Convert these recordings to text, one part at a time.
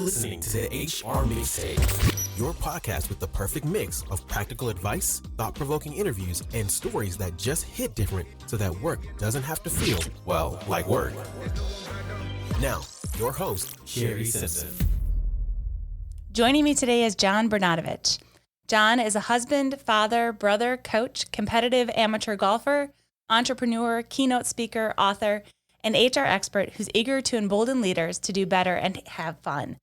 listening to the HR Mixtape, your podcast with the perfect mix of practical advice, thought-provoking interviews, and stories that just hit different so that work doesn't have to feel, well, like work. Now, your host, Sherry Simpson. Joining me today is John Bernatovicz. John is a husband, father, brother, coach, competitive amateur golfer, entrepreneur, keynote speaker, author, and HR expert who's eager to embolden leaders to do better and have fun.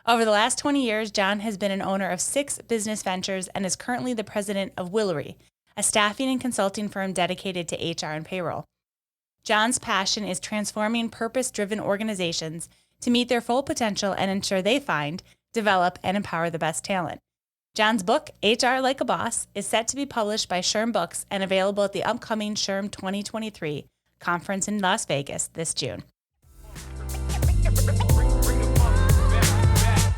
Over the last 20 years, John has been an owner of 6 business ventures and is currently the president of Willery, a staffing and consulting firm dedicated to HR and payroll. John's passion is transforming purpose-driven organizations to meet their full potential and ensure they find, develop, and empower the best talent. John's book, HR Like a Boss, is set to be published by SHRM Books and available at the upcoming SHRM 2023 conference in Las Vegas this June.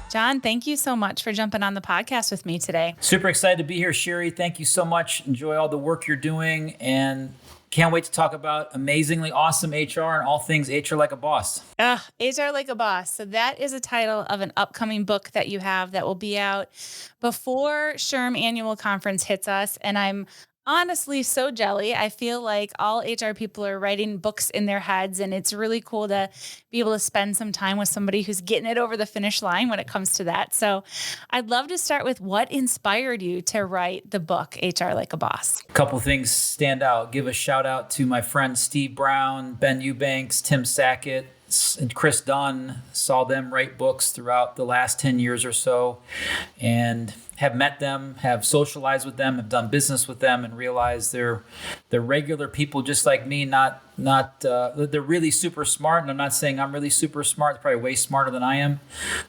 John, thank you so much for jumping on the podcast with me today. Super excited to be here, Sherry. Thank you so much. Enjoy all the work you're doing and can't wait to talk about amazingly awesome HR and all things HR Like a Boss. HR Like a Boss. So that is a title of an upcoming book that you have that will be out before SHRM Annual Conference hits us. And I'm honestly so jelly. I feel like all HR people are writing books in their heads, and it's really cool to be able to spend some time with somebody who's getting it over the finish line when it comes to that. So I'd love to start with what inspired you to write the book, HR Like a Boss. A couple things stand out. Give a shout out to my friends Steve Brown, Ben Eubanks, Tim Sackett, and Chris Dunn. Saw them write books throughout the last 10 years or so and have met them, have socialized with them, have done business with them, and realized they're regular people just like me, they're really super smart. And I'm not saying I'm really super smart, they're probably way smarter than I am,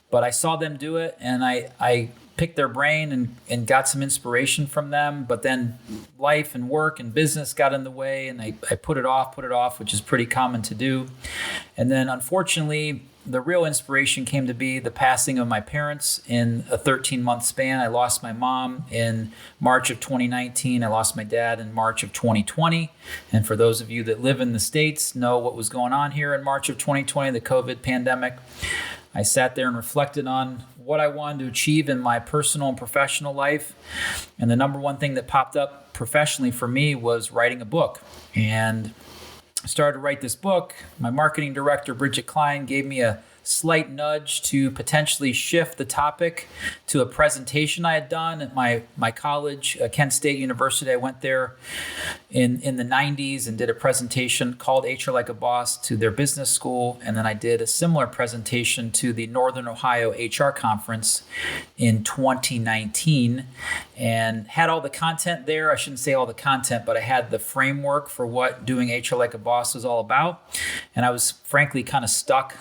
but I saw them do it and I picked their brain and got some inspiration from them. But then life and work and business got in the way and I put it off, which is pretty common to do. And then unfortunately, the real inspiration came to be the passing of my parents in a 13-month span. I lost my mom in March of 2019. I lost my dad in March of 2020. And for those of you that live in the States, know what was going on here in March of 2020, the COVID pandemic. I sat there and reflected on what I wanted to achieve in my personal and professional life. And the number one thing that popped up professionally for me was writing a book. And I started to write this book. My marketing director, Bridget Klein, gave me a slight nudge to potentially shift the topic to a presentation I had done at my college, Kent State University. I went there in the 90s and did a presentation called HR Like a Boss to their business school. And then I did a similar presentation to the Northern Ohio HR Conference in 2019 and had all the content there. I shouldn't say all the content, but I had the framework for what doing HR Like a Boss was all about. And I was frankly kind of stuck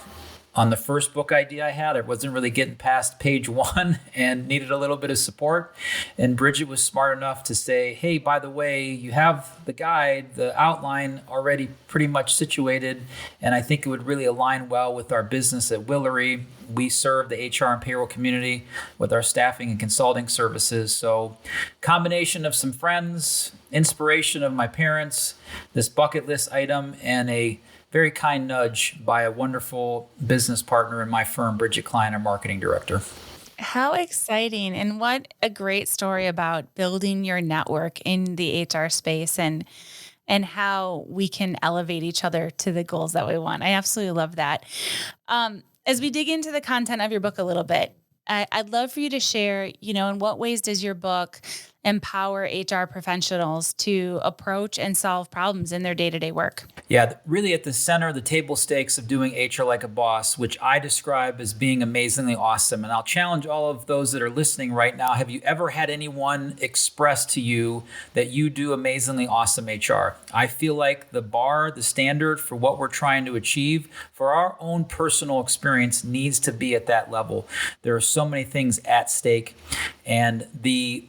on the first book idea I had. I wasn't really getting past page 1 and needed a little bit of support. And Bridget was smart enough to say, hey, by the way, you have the guide, the outline already pretty much situated. And I think it would really align well with our business at Willery. We serve the HR and payroll community with our staffing and consulting services. So combination of some friends, inspiration of my parents, this bucket list item, and a very kind nudge by a wonderful business partner in my firm, Bridget Klein, our marketing director. How exciting. And what a great story about building your network in the HR space and how we can elevate each other to the goals that we want. I absolutely love that. As we dig into the content of your book a little bit, I'd love for you to share, in what ways does your book empower HR professionals to approach and solve problems in their day-to-day work? Yeah, really at the center of the table stakes of doing HR Like a Boss, which I describe as being amazingly awesome. And I'll challenge all of those that are listening right now. Have you ever had anyone express to you that you do amazingly awesome HR? I feel like the bar, the standard for what we're trying to achieve for our own personal experience needs to be at that level. There are so many things at stake. And the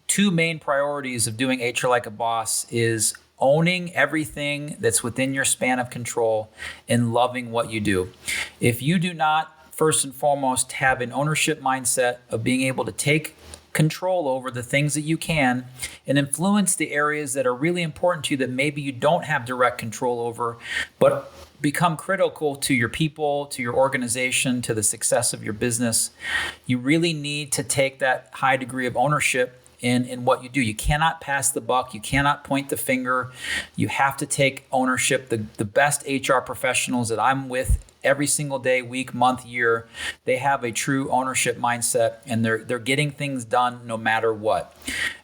two main priorities of doing HR Like a Boss is owning everything that's within your span of control and loving what you do. If you do not, first and foremost, have an ownership mindset of being able to take control over the things that you can and influence the areas that are really important to you that maybe you don't have direct control over, but become critical to your people, to your organization, to the success of your business, you really need to take that high degree of ownership in what you do. You cannot pass the buck. You cannot point the finger. You have to take ownership. The best HR professionals that I'm with every single day, week, month, year, they have a true ownership mindset, and they're getting things done no matter what.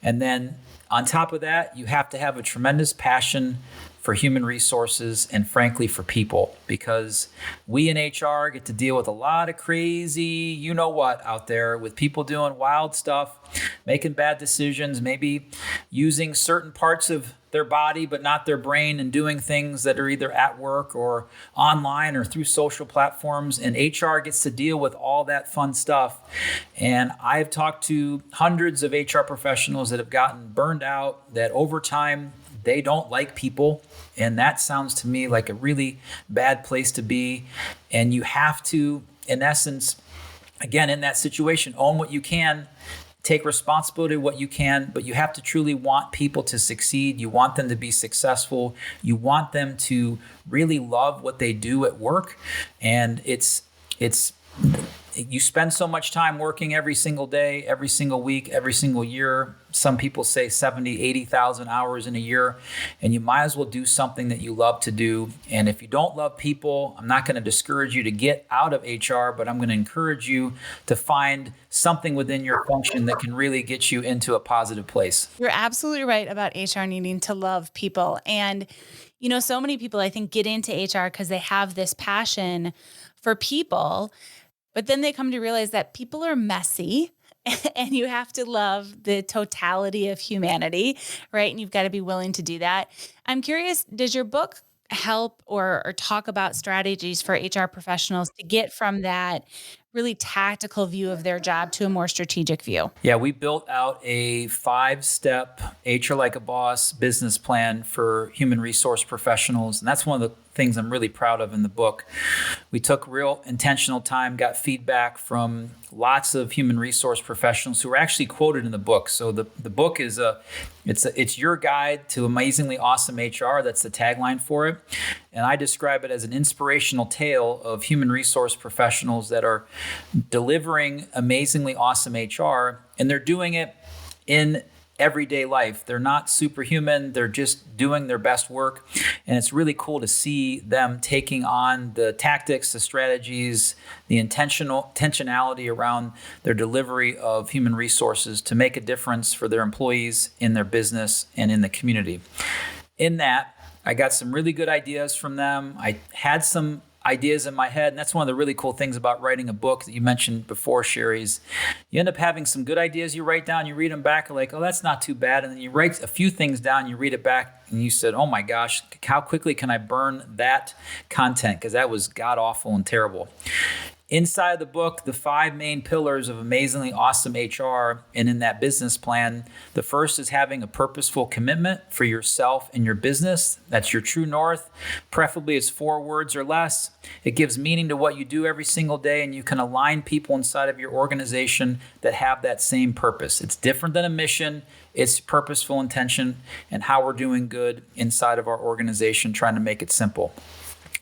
And then on top of that, you have to have a tremendous passion for human resources and frankly for people, because we in HR get to deal with a lot of crazy, you know what, out there with people doing wild stuff, making bad decisions, maybe using certain parts of their body but not their brain, and doing things that are either at work or online or through social platforms. And HR gets to deal with all that fun stuff. And I've talked to hundreds of HR professionals that have gotten burned out, that over time they don't like people. And that sounds to me like a really bad place to be. And you have to, in essence, again, in that situation, own what you can, take responsibility of what you can, but you have to truly want people to succeed. You want them to be successful. You want them to really love what they do at work. And you spend so much time working every single day, every single week, every single year. Some people say 70, 80,000 hours in a year, and you might as well do something that you love to do. And if you don't love people, I'm not going to discourage you to get out of HR, but I'm going to encourage you to find something within your function that can really get you into a positive place. You're absolutely right about HR needing to love people. And, so many people, I think, get into HR because they have this passion for people. But then they come to realize that people are messy and you have to love the totality of humanity, right? And you've got to be willing to do that. I'm curious, does your book help or talk about strategies for HR professionals to get from that really tactical view of their job to a more strategic view? Yeah, we built out a 5-step HR Like a Boss business plan for human resource professionals. And that's one of the things I'm really proud of in the book. We took real intentional time, got feedback from lots of human resource professionals who were actually quoted in the book. So the book is it's your guide to amazingly awesome HR. That's the tagline for it. And I describe it as an inspirational tale of human resource professionals that are delivering amazingly awesome HR, and they're doing it in everyday life. They're not superhuman. They're just doing their best work. And it's really cool to see them taking on the tactics, the strategies, the intentionality around their delivery of human resources to make a difference for their employees, in their business, and in the community. In that, I got some really good ideas from them. I had some ideas in my head. And that's one of the really cool things about writing a book that you mentioned before, Sherry, is you end up having some good ideas you write down, you read them back, like, oh, that's not too bad. And then you write a few things down, you read it back, and you said, oh my gosh, how quickly can I burn that content? Because that was god awful and terrible. Inside the book, the 5 main pillars of amazingly awesome HR, and in that business plan, the first is having a purposeful commitment for yourself and your business. That's your true north. Preferably it's 4 words or less. It gives meaning to what you do every single day, and you can align people inside of your organization that have that same purpose. It's different than a mission. It's purposeful intention and how we're doing good inside of our organization, trying to make it simple.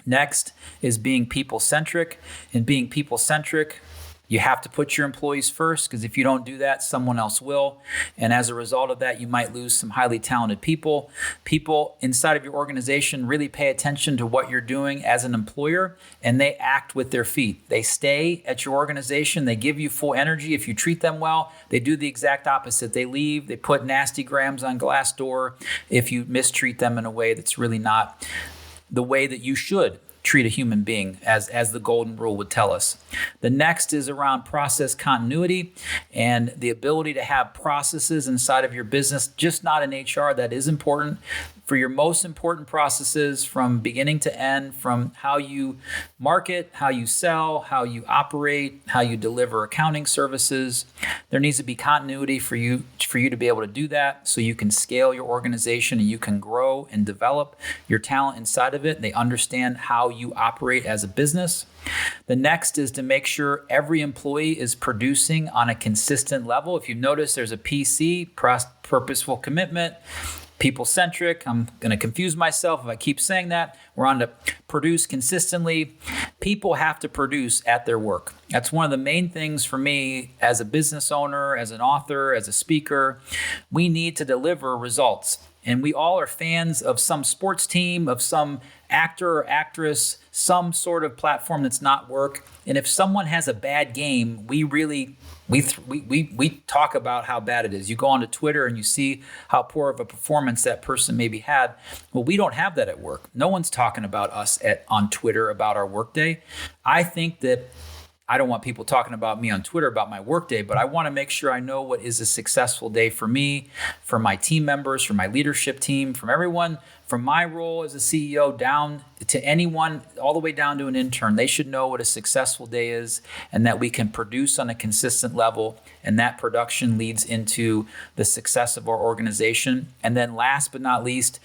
Next is being people-centric. And being people-centric, you have to put your employees first, because if you don't do that, someone else will. And as a result of that, you might lose some highly talented people. People inside of your organization really pay attention to what you're doing as an employer, and they act with their feet. They stay at your organization. They give you full energy. If you treat them well, they do the exact opposite. They leave. They put nasty grams on Glassdoor if you mistreat them in a way that's really not the way that you should treat a human being, as the golden rule would tell us. The next is around process continuity and the ability to have processes inside of your business, just not in HR. That is important. For your most important processes from beginning to end, from how you market, how you sell, how you operate, how you deliver accounting services, there needs to be continuity for you to be able to do that, so you can scale your organization and you can grow and develop your talent inside of it. They understand how you operate as a business. The next is to make sure every employee is producing on a consistent level. If you notice, there's a PC, purposeful commitment, people-centric. I'm going to confuse myself if I keep saying that. We're on to produce consistently. People have to produce at their work. That's one of the main things for me as a business owner, as an author, as a speaker. We need to deliver results. And we all are fans of some sports team, of some actor or actress, some sort of platform that's not work. And if someone has a bad game, we talk about how bad it is. You go onto Twitter and you see how poor of a performance that person maybe had. Well, we don't have that at work. No one's talking about us on Twitter about our workday. I think that I don't want people talking about me on Twitter about my workday, but I want to make sure I know what is a successful day for me, for my team members, for my leadership team, from everyone, from my role as a CEO down to anyone, all the way down to an intern. They should know what a successful day is and that we can produce on a consistent level, and that production leads into the success of our organization. And then last but not least,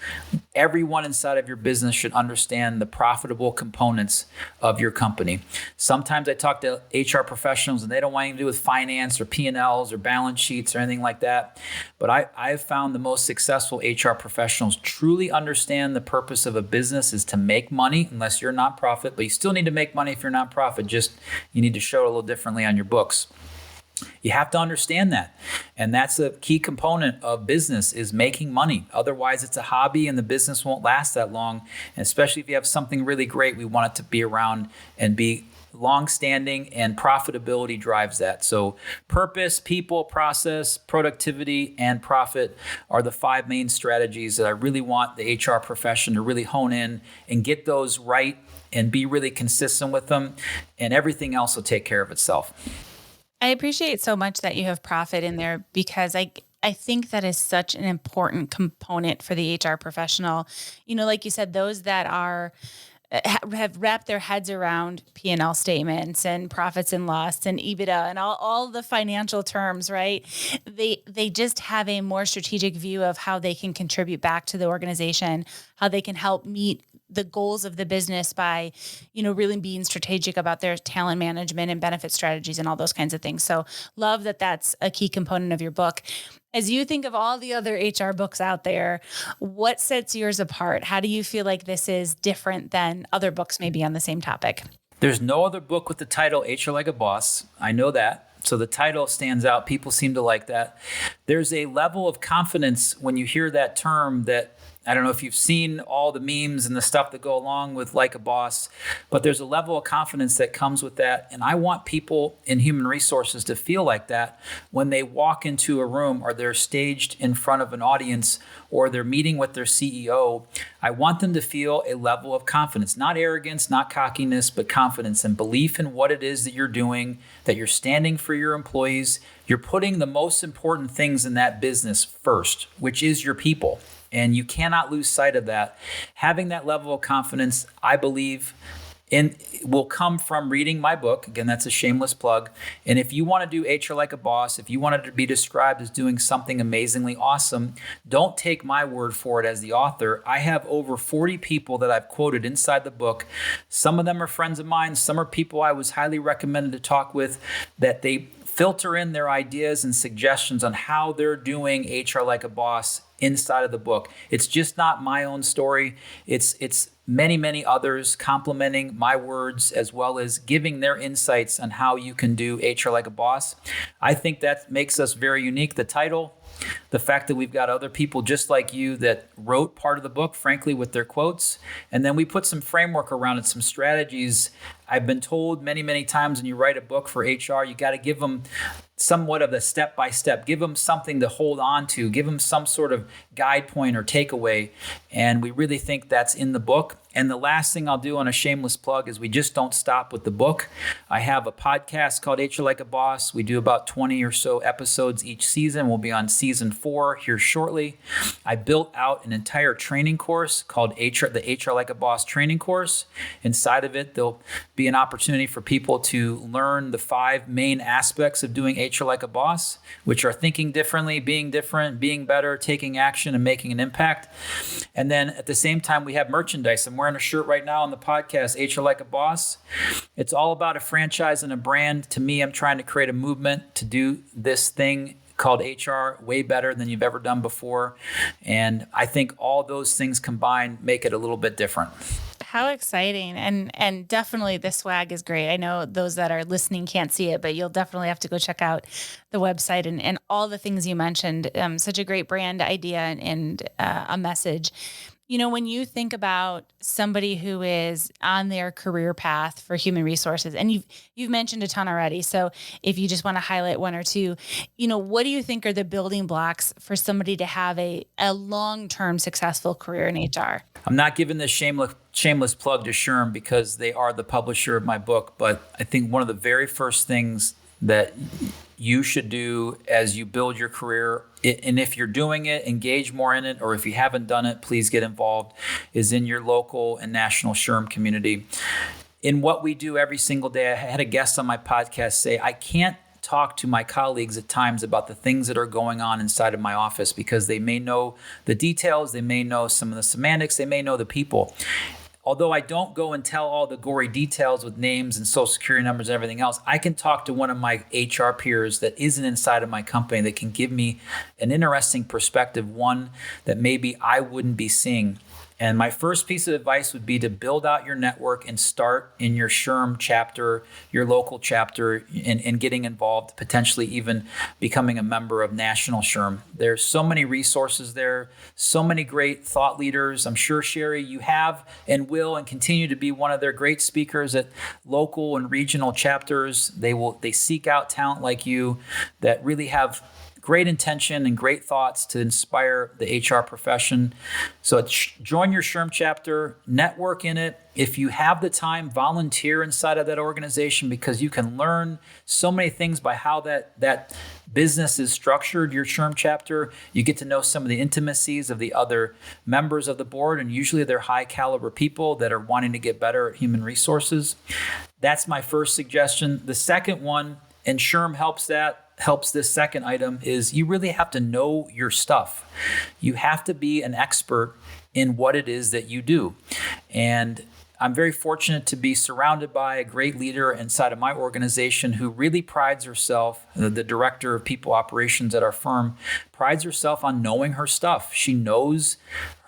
everyone inside of your business should understand the profitable components of your company. Sometimes I talk to HR professionals and they don't want anything to do with finance or P&Ls or balance sheets or anything like that. But I've found the most successful HR professionals truly understand the purpose of a business is to make money, unless you're a nonprofit, but you still need to make money if you're a nonprofit, just you need to show it a little differently on your books. You have to understand that. And that's a key component of business is making money. Otherwise, it's a hobby and the business won't last that long. And especially if you have something really great, we want it to be around and be long-standing, and profitability drives that. So purpose, people, process, productivity, and profit are the 5 main strategies that I really want the HR profession to really hone in and get those right and be really consistent with them, and everything else will take care of itself. I appreciate so much that you have profit in there, because I think that is such an important component for the HR professional. You know, like you said, those that have wrapped their heads around P&L statements and profits and loss and EBITDA and all the financial terms, right? They just have a more strategic view of how they can contribute back to the organization, how they can help meet the goals of the business by, really being strategic about their talent management and benefit strategies and all those kinds of things. So love that that's a key component of your book. As you think of all the other HR books out there, what sets yours apart? How do you feel like this is different than other books maybe on the same topic? There's no other book with the title HR Like a Boss. I know that. So the title stands out. People seem to like that. There's a level of confidence when you hear that term that, I don't know if you've seen all the memes and the stuff that go along with Like a Boss, but there's a level of confidence that comes with that. And I want people in human resources to feel like that when they walk into a room or they're staged in front of an audience or they're meeting with their CEO. I want them to feel a level of confidence, not arrogance, not cockiness, but confidence and belief in what it is that you're doing, that you're standing for your employees. You're putting the most important things in that business first, which is your people. And you cannot lose sight of that. Having that level of confidence, I believe, will come from reading my book. Again, that's a shameless plug. And if you want to do HR Like a Boss, if you want it to be described as doing something amazingly awesome, don't take my word for it as the author. I have over 40 people that I've quoted inside the book. Some of them are friends of mine. Some are people I was highly recommended to talk with, that they filter in their ideas and suggestions on how they're doing HR Like a Boss inside of the book. It's just not my own story. It's many, many others complementing my words as well as giving their insights on how you can do HR Like a Boss. I think that makes us very unique. The title, the fact that we've got other people just like you that wrote part of the book, frankly, with their quotes. And then we put some framework around it, some strategies. I've been told many, many times when you write a book for HR, you got to give them somewhat of the step-by-step, give them something to hold on to, give them some sort of guide point or takeaway. And we really think that's in the book. And the last thing I'll do on a shameless plug is we just don't stop with the book. I have a podcast called HR Like a Boss. We do about 20 or so episodes each season. We'll be on season 4 here shortly. I built out an entire training course called the HR Like a Boss training course. Inside of it, there'll be an opportunity for people to learn the 5 main aspects of doing HR Like a Boss, which are thinking differently, being different, being better, taking action, and making an impact. And then at the same time, we have merchandise. I'm wearing a shirt right now on the podcast, HR Like a Boss. It's all about a franchise and a brand. To me, I'm trying to create a movement to do this thing called HR way better than you've ever done before. And I think all those things combined make it a little bit different. How exciting. And definitely the swag is great. I know those that are listening can't see it, but you'll definitely have to go check out the website and all the things you mentioned. Such a great brand idea and a message. When you think about somebody who is on their career path for human resources, and you've mentioned a ton already. So if you just want to highlight one or two, what do you think are the building blocks for somebody to have a long-term successful career in HR? I'm not giving this shameless plug to SHRM because they are the publisher of my book, but I think one of the very first things that you should do as you build your career, and if you're doing it, engage more in it, or if you haven't done it, please get involved, is in your local and national SHRM community. In what we do every single day, I had a guest on my podcast say, I can't talk to my colleagues at times about the things that are going on inside of my office because they may know the details, they may know some of the semantics, they may know the people. Although I don't go and tell all the gory details with names and social security numbers and everything else, I can talk to one of my HR peers that isn't inside of my company that can give me an interesting perspective, one that maybe I wouldn't be seeing. And my first piece of advice would be to build out your network and start in your SHRM chapter, your local chapter, and getting involved, potentially even becoming a member of National SHRM. There's so many resources there, so many great thought leaders. I'm sure, Sherry, you have and will and continue to be one of their great speakers at local and regional chapters. They seek out talent like you that really have great intention and great thoughts to inspire the HR profession. So join your SHRM chapter, network in it. If you have the time, volunteer inside of that organization because you can learn so many things by how that business is structured, your SHRM chapter. You get to know some of the intimacies of the other members of the board, and usually they're high caliber people that are wanting to get better at human resources. That's my first suggestion. The second one, and SHRM helps this second item, is you really have to know your stuff. You have to be an expert in what it is that you do. And I'm very fortunate to be surrounded by a great leader inside of my organization who really prides herself, the director of people operations at our firm, prides herself on knowing her stuff. She knows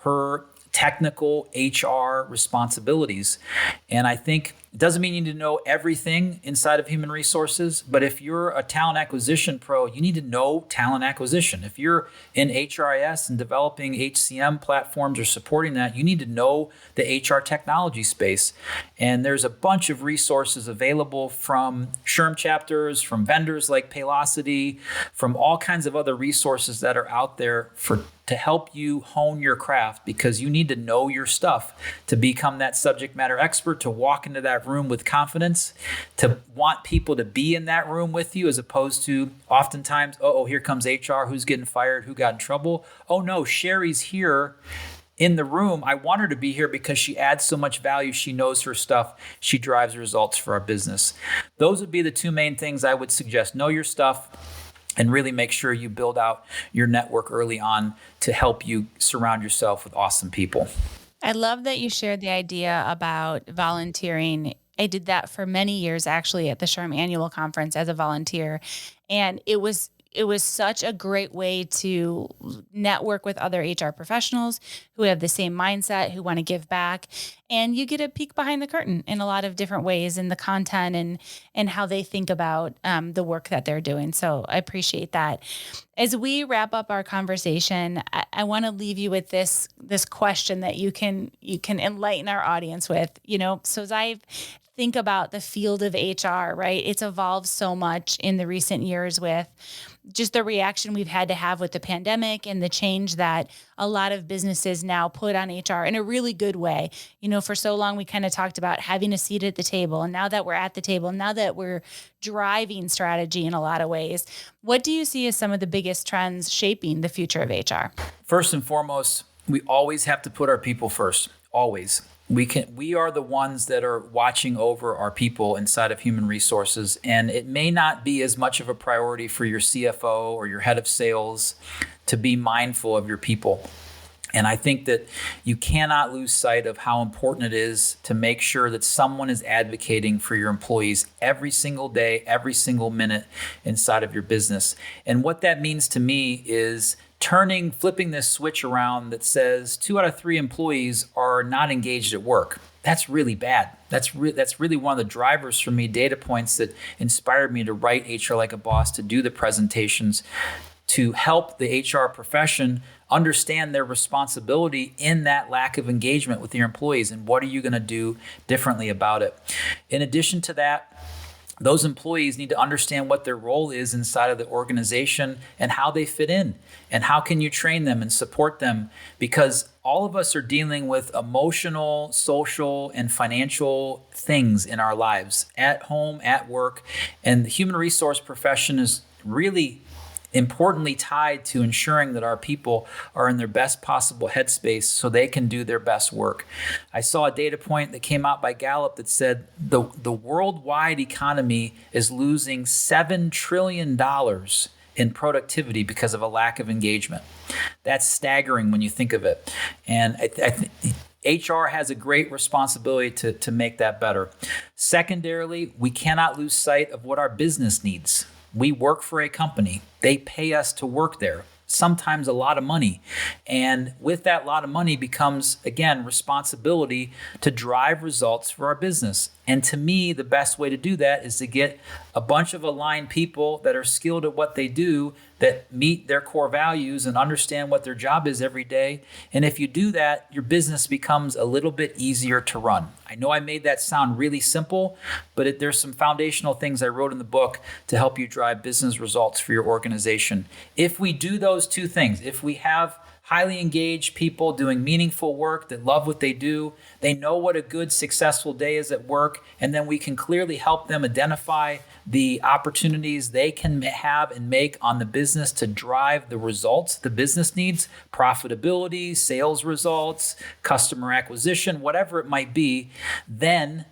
her technical HR responsibilities. And I think it doesn't mean you need to know everything inside of human resources, but if you're a talent acquisition pro, you need to know talent acquisition. If you're in HRIS and developing HCM platforms or supporting that, you need to know the HR technology space. And there's a bunch of resources available from SHRM chapters, from vendors like Paylocity, from all kinds of other resources that are out there to help you hone your craft, because you need to know your stuff to become that subject matter expert, to walk into that room with confidence, to want people to be in that room with you, as opposed to oftentimes, here comes HR, who's getting fired, who got in trouble. Oh no, Sherry's here in the room. I want her to be here because she adds so much value. She knows her stuff. She drives results for our business. Those would be the two main things I would suggest. Know your stuff, and really make sure you build out your network early on to help you surround yourself with awesome people. I love that you shared the idea about volunteering. I did that for many years, actually, at the SHRM Annual Conference as a volunteer. And it was such a great way to network with other HR professionals who have the same mindset, who want to give back. And you get a peek behind the curtain in a lot of different ways in the content and how they think about the work that they're doing. So I appreciate that. As we wrap up our conversation, I want to leave you with this question that you can enlighten our audience with. So as I think about the field of HR, right? It's evolved so much in the recent years with just the reaction we've had to have with the pandemic and the change that a lot of businesses now put on HR in a really good way. For so long, we kind of talked about having a seat at the table. And now that we're at the table, now that we're driving strategy in a lot of ways, what do you see as some of the biggest trends shaping the future of HR? First and foremost, we always have to put our people first, always. We are the ones that are watching over our people inside of human resources, and it may not be as much of a priority for your CFO or your head of sales to be mindful of your people. And I think that you cannot lose sight of how important it is to make sure that someone is advocating for your employees every single day, every single minute inside of your business. And what that means to me is flipping this switch around that says 2 out of 3 employees are not engaged at work. That's really bad. That's really one of the drivers for me, data points that inspired me to write HR Like a Boss, to do the presentations, to help the HR profession understand their responsibility in that lack of engagement with your employees, and what are you going to do differently about it. In addition to that, those employees need to understand what their role is inside of the organization and how they fit in, and how can you train them and support them, because all of us are dealing with emotional, social, and financial things in our lives, at home, at work, and the human resource profession is really importantly tied to ensuring that our people are in their best possible headspace so they can do their best work. I saw a data point that came out by Gallup that said the worldwide economy is losing $7 trillion in productivity because of a lack of engagement. That's staggering when you think of it. And I think HR has a great responsibility to make that better. Secondarily, we cannot lose sight of what our business needs. We work for a company. They pay us to work there, sometimes a lot of money. And with that lot of money becomes, again, responsibility to drive results for our business. And to me, the best way to do that is to get a bunch of aligned people that are skilled at what they do, that meet their core values and understand what their job is every day. And if you do that, your business becomes a little bit easier to run. I know I made that sound really simple, but there's some foundational things I wrote in the book to help you drive business results for your organization. If we do those 2 things, if we have highly engaged people doing meaningful work that love what they do, they know what a good, successful day is at work, and then we can clearly help them identify the opportunities they can have and make on the business to drive the results the business needs, profitability, sales results, customer acquisition, whatever it might be, then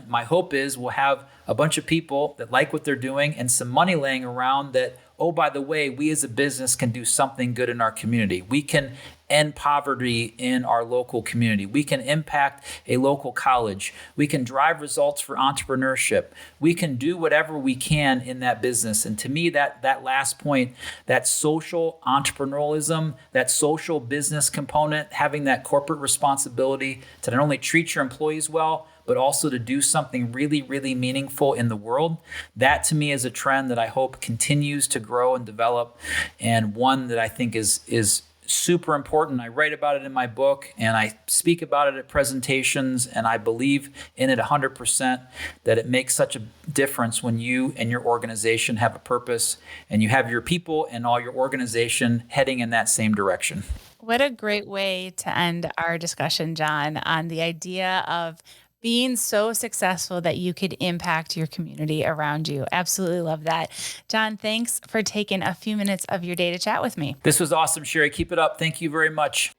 my hope is we'll have a bunch of people that like what they're doing and some money laying around that, oh, by the way, we as a business can do something good in our community. We can end poverty in our local community. We can impact a local college. We can drive results for entrepreneurship. We can do whatever we can in that business. And to me, that last point, that social entrepreneurialism, that social business component, having that corporate responsibility to not only treat your employees well, but also to do something really, really meaningful in the world. That to me is a trend that I hope continues to grow and develop, and one that I think is super important. I write about it in my book and I speak about it at presentations, and I believe in it 100% that it makes such a difference when you and your organization have a purpose and you have your people and all your organization heading in that same direction. What a great way to end our discussion, John, on the idea of being so successful that you could impact your community around you. Absolutely love that. John, thanks for taking a few minutes of your day to chat with me. This was awesome, Sherry. Keep it up. Thank you very much.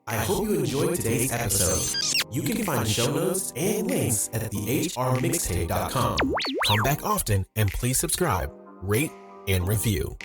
I hope you enjoyed today's episode. You can find show notes and links at thehrmixtape.com. Come back often and please subscribe, rate, and review.